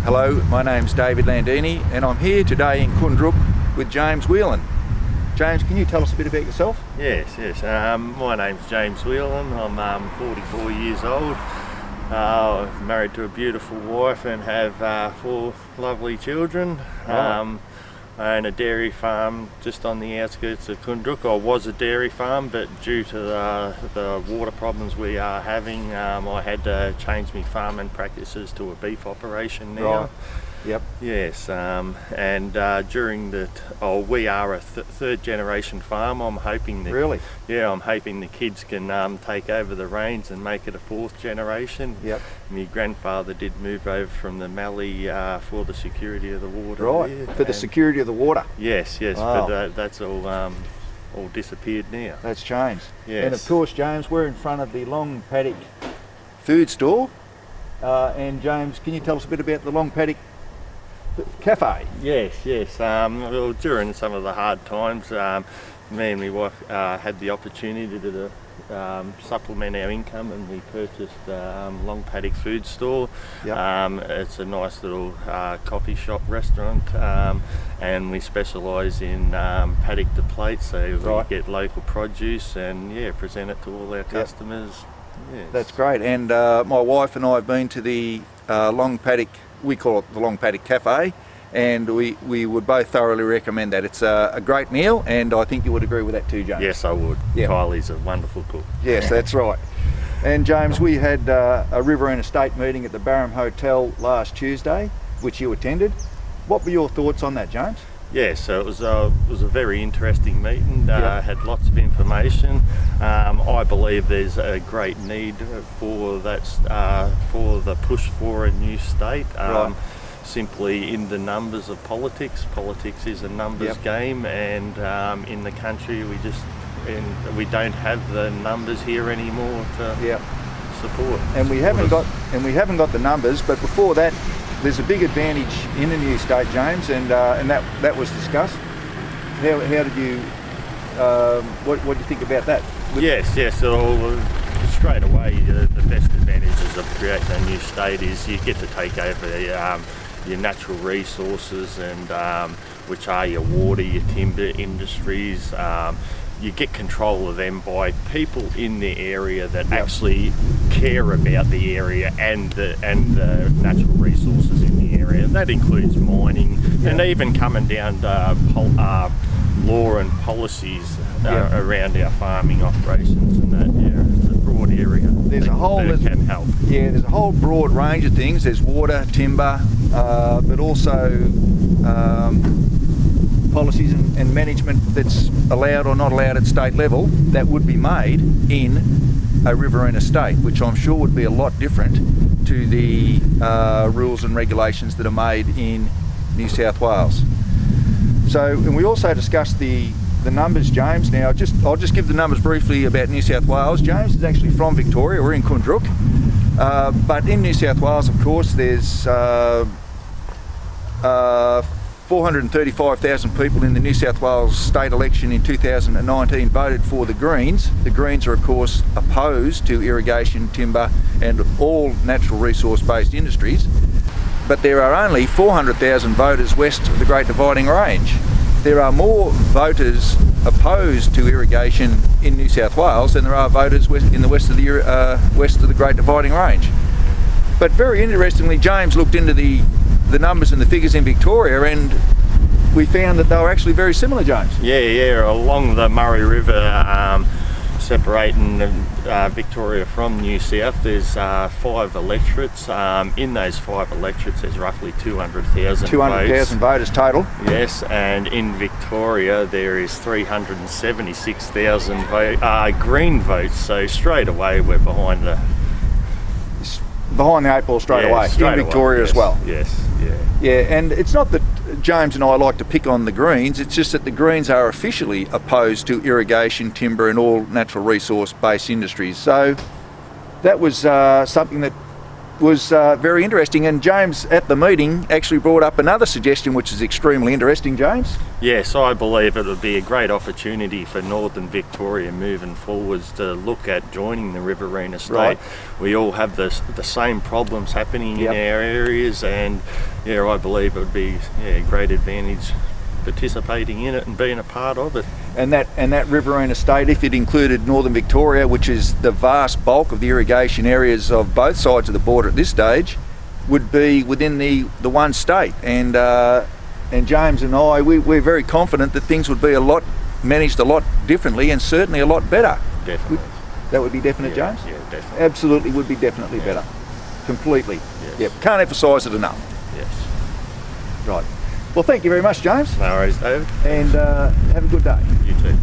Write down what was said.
Hello, my name's David Landini and I'm here today in Koondrook with James Whelan. James, can you tell us a bit about yourself? Yes. My name's James Whelan. I'm 44 years old. Married to a beautiful wife and have 4 lovely children. Right. I own a dairy farm just on the outskirts of Koondrook. I was a dairy farm, but due to the water problems we are having, I had to change my farming practices to a beef operation now. Right. Yep. Yes, and during the we are a third generation farm. I'm hoping that Really? Yeah, I'm hoping the kids can take over the reins and make it a 4th generation. Yep. My grandfather did move over from the Mallee for the security of the water. Right, for the security of the water. Yes, Wow. but that's all disappeared now. That's changed. Yes. And of course, James, we're in front of the Long Paddock food store. And James, can you tell us a bit about the Long Paddock Cafe? Yes. Well, during some of the hard times, me and my wife had the opportunity to supplement our income, and we purchased Long Paddock Food Store. Yep. It's a nice little coffee shop restaurant, and we specialise in paddock to plate, so Right. we get local produce and present it to all our customers. Yes. That's great. And my wife and I have been to the Long Paddock, we call it the Long Paddock Cafe, and we would both thoroughly recommend that. It's a great meal, and I think you would agree with that too, James. Yes, I would. Yeah. Kylie's a wonderful cook. Yes, that's right. And James, we had a Riverina Estate meeting at the Barham Hotel last Tuesday, which you attended. What were your thoughts on that, James? Yeah, so it was a very interesting meeting. Yep. Had lots of information. I believe there's a great need for that, for the push for a new state. Right. Simply in the numbers of politics. Politics is a numbers Yep. game, and in the country we don't have the numbers here anymore to Yeah. support. And we haven't got the numbers, but before that, there's a big advantage in the new state, James, and that was discussed. How did you what do you think about that? Yes. So straight away, the best advantages of creating a new state is you get to take over your natural resources, and which are your water, your timber industries. You get control of them by people in the area that Yep. actually care about the area and the natural resources in the area. And that includes mining, and even coming down to law and policies Yep. around our farming operations and that. Yeah, it's a broad area. There's a whole that can help. Yeah, there's a whole broad range of things. There's water, timber, but also policies and management that's allowed or not allowed at state level that would be made in a Riverina state, which I'm sure would be a lot different to the rules and regulations that are made in New South Wales. So, and we also discussed the numbers, James. Now, I'll just give the numbers briefly about New South Wales. James is actually from Victoria. We're in Koondrook. But in New South Wales, of course, there's 435,000 people in the New South Wales state election in 2019 voted for the Greens. The Greens are, of course, opposed to irrigation, timber and all natural resource-based industries. But there are only 400,000 voters west of the Great Dividing Range. There are more voters opposed to irrigation in New South Wales than there are voters in the west of the Great Dividing Range. But very interestingly, James looked into the numbers and the figures in Victoria, and we found that they were actually very similar, James. Yeah, along the Murray River, separating Victoria from New South, there's 5 electorates. In those 5 electorates, there's roughly 200,000 200,000 voters total. Yes, and in Victoria there is 376,000 green votes. So straight away we're behind the 8 ball straight away in Victoria yes, as well. Yes, yeah. Yeah, and it's not that James and I like to pick on the Greens, it's just that the Greens are officially opposed to irrigation, timber and all natural resource based industries. So that was something that was very interesting, and James at the meeting actually brought up another suggestion which is extremely interesting, James. Yes, I believe it would be a great opportunity for Northern Victoria moving forwards to look at joining the Riverina State. Right. We all have the same problems happening in our areas, and yeah, I believe it would be a great advantage participating in it and being a part of it. And that Riverina State, if it included Northern Victoria, which is the vast bulk of the irrigation areas of both sides of the border at this stage, would be within the one state. And James and I, we're very confident that things would be managed a lot differently and certainly a lot better. Definitely. That would be definite, Yeah, James? yeah, definitely. Absolutely would be definitely better. Completely. Yes. Yep. Can't emphasise it enough. Yes. Right. Well, thank you very much, James. No worries, David. And have a good day. You too.